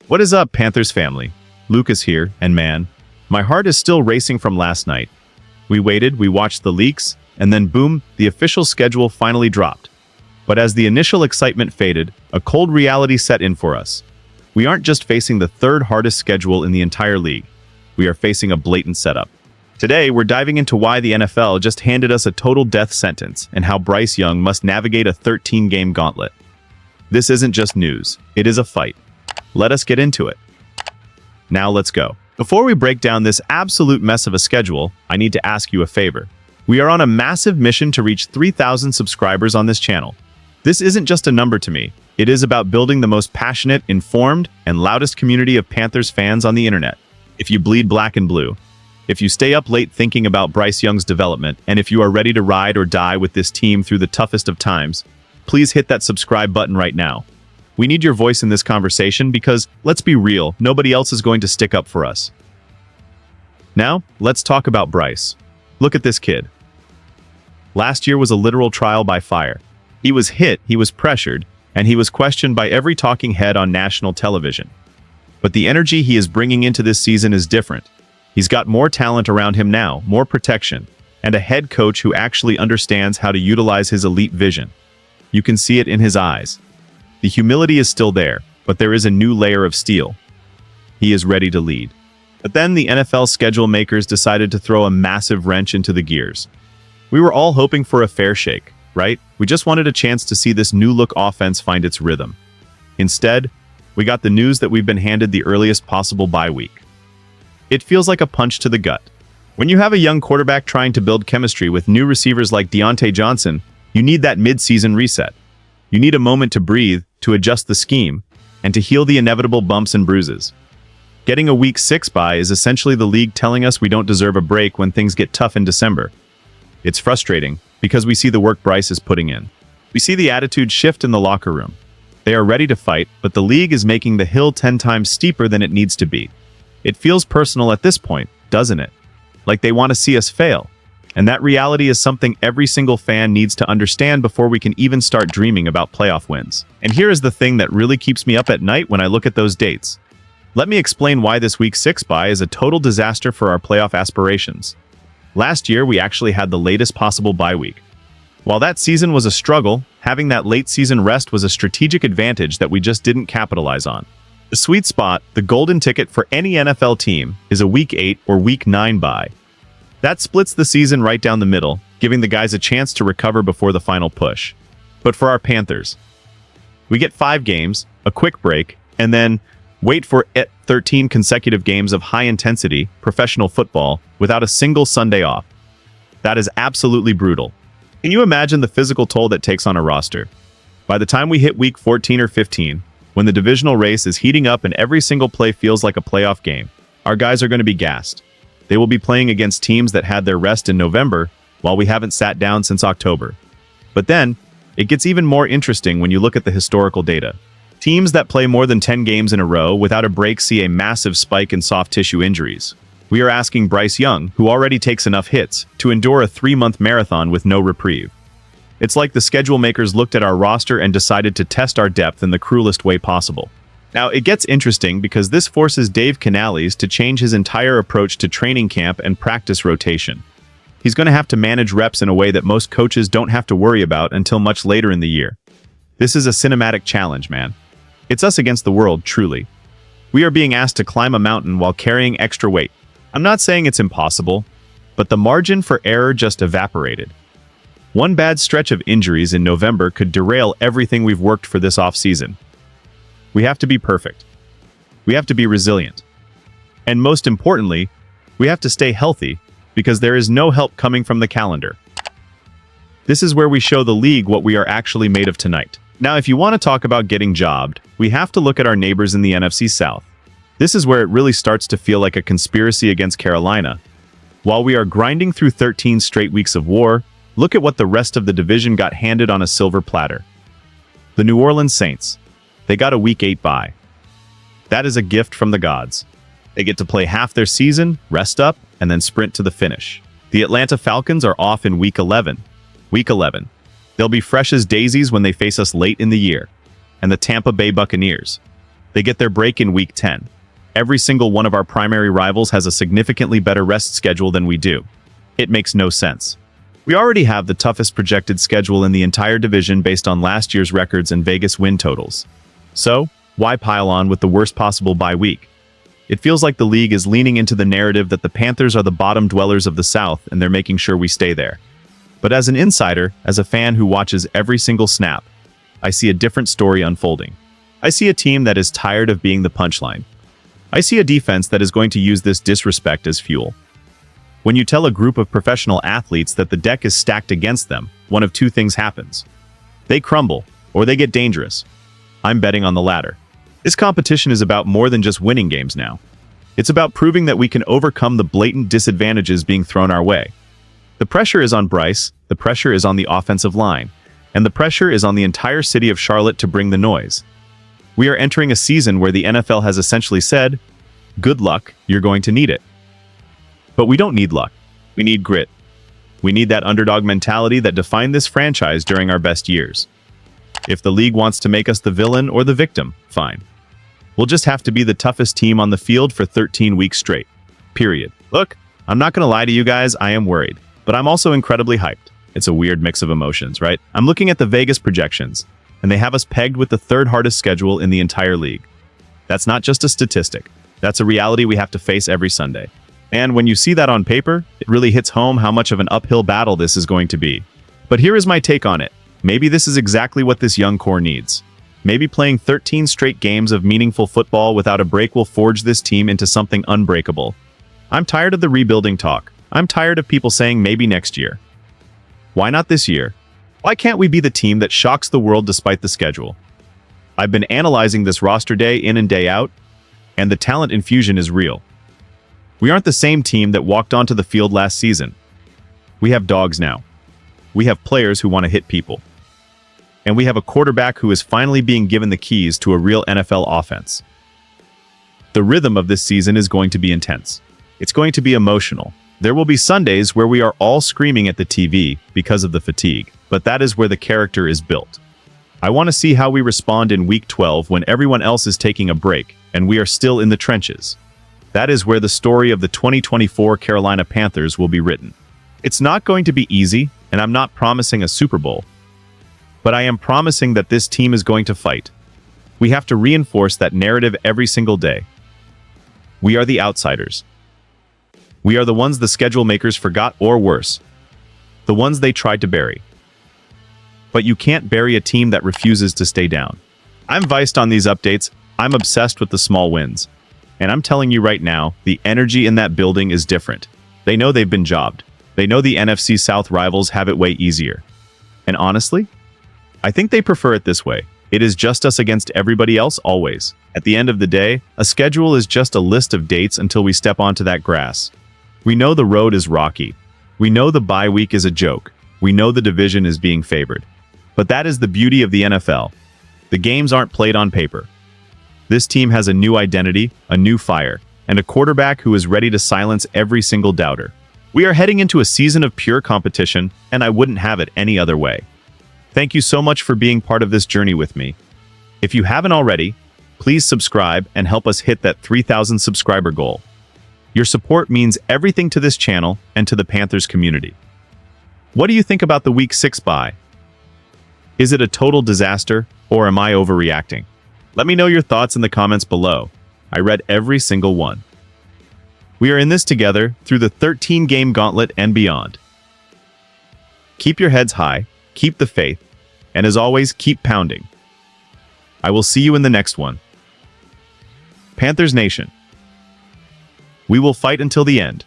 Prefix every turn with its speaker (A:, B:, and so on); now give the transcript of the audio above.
A: What is up, Panthers family? Lucas here, and man, my heart is still racing from last night. We waited, we watched the leaks, and then boom, the official schedule finally dropped. But as the initial excitement faded, a cold reality set in for us. We aren't just facing the third hardest schedule in the entire league. We are facing a blatant setup. Today, we're diving into why the NFL just handed us a total death sentence and how Bryce Young must navigate a 13-game gauntlet. This isn't just news, it is a fight. Let us get into it. Now let's go. Before we break down this absolute mess of a schedule, I need to ask you a favor. We are on a massive mission to reach 3,000 subscribers on this channel. This isn't just a number to me. It is about building the most passionate, informed, and loudest community of Panthers fans on the internet. If you bleed black and blue, if you stay up late thinking about Bryce Young's development, and if you are ready to ride or die with this team through the toughest of times, please hit that subscribe button right now. We need your voice in this conversation because, let's be real, nobody else is going to stick up for us. Now, let's talk about Bryce. Look at this kid. Last year was a literal trial by fire. He was hit, he was pressured, and he was questioned by every talking head on national television. But the energy he is bringing into this season is different. He's got more talent around him now, more protection, and a head coach who actually understands how to utilize his elite vision. You can see it in his eyes. The humility is still there, but there is a new layer of steel. He is ready to lead. But then the NFL schedule makers decided to throw a massive wrench into the gears. We were all hoping for a fair shake, right? We just wanted a chance to see this new-look offense find its rhythm. Instead, we got the news that we've been handed the earliest possible bye week. It feels like a punch to the gut. When you have a young quarterback trying to build chemistry with new receivers like Deontay Johnson, you need that mid-season reset. You need a moment to breathe, to adjust the scheme, and to heal the inevitable bumps and bruises. Getting a Week 6 bye is essentially the league telling us we don't deserve a break when things get tough in December. It's frustrating, because we see the work Bryce is putting in. We see the attitude shift in the locker room. They are ready to fight, but the league is making the hill 10 times steeper than it needs to be. It feels personal at this point, doesn't it? Like they want to see us fail. And that reality is something every single fan needs to understand before we can even start dreaming about playoff wins. And here is the thing that really keeps me up at night when I look at those dates. Let me explain why this Week 6 bye is a total disaster for our playoff aspirations. Last year, we actually had the latest possible bye week. While that season was a struggle, having that late season rest was a strategic advantage that we just didn't capitalize on. The sweet spot, the golden ticket for any NFL team, is a Week 8 or Week 9 bye. That splits the season right down the middle, giving the guys a chance to recover before the final push. But for our Panthers, we get 5 games, a quick break, and then wait for 13 consecutive games of high-intensity, professional football without a single Sunday off. That is absolutely brutal. Can you imagine the physical toll that takes on a roster? By the time we hit Week 14 or 15, when the divisional race is heating up and every single play feels like a playoff game, our guys are going to be gassed. They will be playing against teams that had their rest in November, while we haven't sat down since October. But then, it gets even more interesting when you look at the historical data. Teams that play more than 10 games in a row without a break see a massive spike in soft tissue injuries. We are asking Bryce Young, who already takes enough hits, to endure a 3-month marathon with no reprieve. It's like the schedule makers looked at our roster and decided to test our depth in the cruelest way possible. Now, it gets interesting because this forces Dave Canales to change his entire approach to training camp and practice rotation. He's going to have to manage reps in a way that most coaches don't have to worry about until much later in the year. This is a cinematic challenge, man. It's us against the world, truly. We are being asked to climb a mountain while carrying extra weight. I'm not saying it's impossible, but the margin for error just evaporated. One bad stretch of injuries in November could derail everything we've worked for this offseason. We have to be perfect. We have to be resilient. And most importantly, we have to stay healthy because there is no help coming from the calendar. This is where we show the league what we are actually made of tonight. Now, if you want to talk about getting jobbed, we have to look at our neighbors in the NFC South. This is where it really starts to feel like a conspiracy against Carolina. While we are grinding through 13 straight weeks of war, look at what the rest of the division got handed on a silver platter. The New Orleans Saints. They got a Week 8 bye. That is a gift from the gods. They get to play half their season, rest up, and then sprint to the finish. The Atlanta Falcons are off in Week 11. Week 11. They'll be fresh as daisies when they face us late in the year. And the Tampa Bay Buccaneers. They get their break in week 10. Every single one of our primary rivals has a significantly better rest schedule than we do. It makes no sense. We already have the toughest projected schedule in the entire division based on last year's records and Vegas win totals. So, why pile on with the worst possible bye week? It feels like the league is leaning into the narrative that the Panthers are the bottom dwellers of the South and they're making sure we stay there. But as an insider, as a fan who watches every single snap, I see a different story unfolding. I see a team that is tired of being the punchline. I see a defense that is going to use this disrespect as fuel. When you tell a group of professional athletes that the deck is stacked against them, one of two things happens. They crumble, or they get dangerous. I'm betting on the latter. This competition is about more than just winning games now. It's about proving that we can overcome the blatant disadvantages being thrown our way. The pressure is on Bryce, the pressure is on the offensive line, and the pressure is on the entire city of Charlotte to bring the noise. We are entering a season where the NFL has essentially said, good luck, you're going to need it. But we don't need luck. We need grit. We need that underdog mentality that defined this franchise during our best years. If the league wants to make us the villain or the victim, fine. We'll just have to be the toughest team on the field for 13 weeks straight. Period. Look, I'm not going to lie to you guys, I am worried. But I'm also incredibly hyped. It's a weird mix of emotions, right? I'm looking at the Vegas projections, and they have us pegged with the third hardest schedule in the entire league. That's not just a statistic. That's a reality we have to face every Sunday. And when you see that on paper, it really hits home how much of an uphill battle this is going to be. But here is my take on it. Maybe this is exactly what this young core needs. Maybe playing 13 straight games of meaningful football without a break will forge this team into something unbreakable. I'm tired of the rebuilding talk. I'm tired of people saying maybe next year. Why not this year? Why can't we be the team that shocks the world despite the schedule? I've been analyzing this roster day in and day out, and the talent infusion is real. We aren't the same team that walked onto the field last season. We have dogs now. We have players who want to hit people. And we have a quarterback who is finally being given the keys to a real NFL offense. The rhythm of this season is going to be intense. It's going to be emotional. There will be Sundays where we are all screaming at the TV because of the fatigue, but that is where the character is built. I want to see how we respond in Week 12 when everyone else is taking a break and we are still in the trenches. That is where the story of the 2024 Carolina Panthers will be written. It's not going to be easy, and I'm not promising a Super Bowl, but I am promising that this team is going to fight. We have to reinforce that narrative every single day. We are the outsiders. We are the ones the schedule makers forgot, or worse, the ones they tried to bury. But you can't bury a team that refuses to stay down. I'm viced on these updates. I'm obsessed with the small wins. And I'm telling you right now, the energy in that building is different. They know they've been jobbed. They know the NFC South rivals have it way easier. And honestly, I think they prefer it this way. It is just us against everybody else always. At the end of the day, a schedule is just a list of dates until we step onto that grass. We know the road is rocky. We know the bye week is a joke. We know the division is being favored. But that is the beauty of the NFL. The games aren't played on paper. This team has a new identity, a new fire, and a quarterback who is ready to silence every single doubter. We are heading into a season of pure competition, and I wouldn't have it any other way. Thank you so much for being part of this journey with me. If you haven't already, please subscribe and help us hit that 3,000 subscriber goal. Your support means everything to this channel and to the Panthers community. What do you think about the Week 6 bye? Is it a total disaster, or am I overreacting? Let me know your thoughts in the comments below. I read every single one. We are in this together through the 13-game gauntlet and beyond. Keep your heads high, keep the faith, and as always, keep pounding. I will see you in the next one. Panthers Nation. We will fight until the end.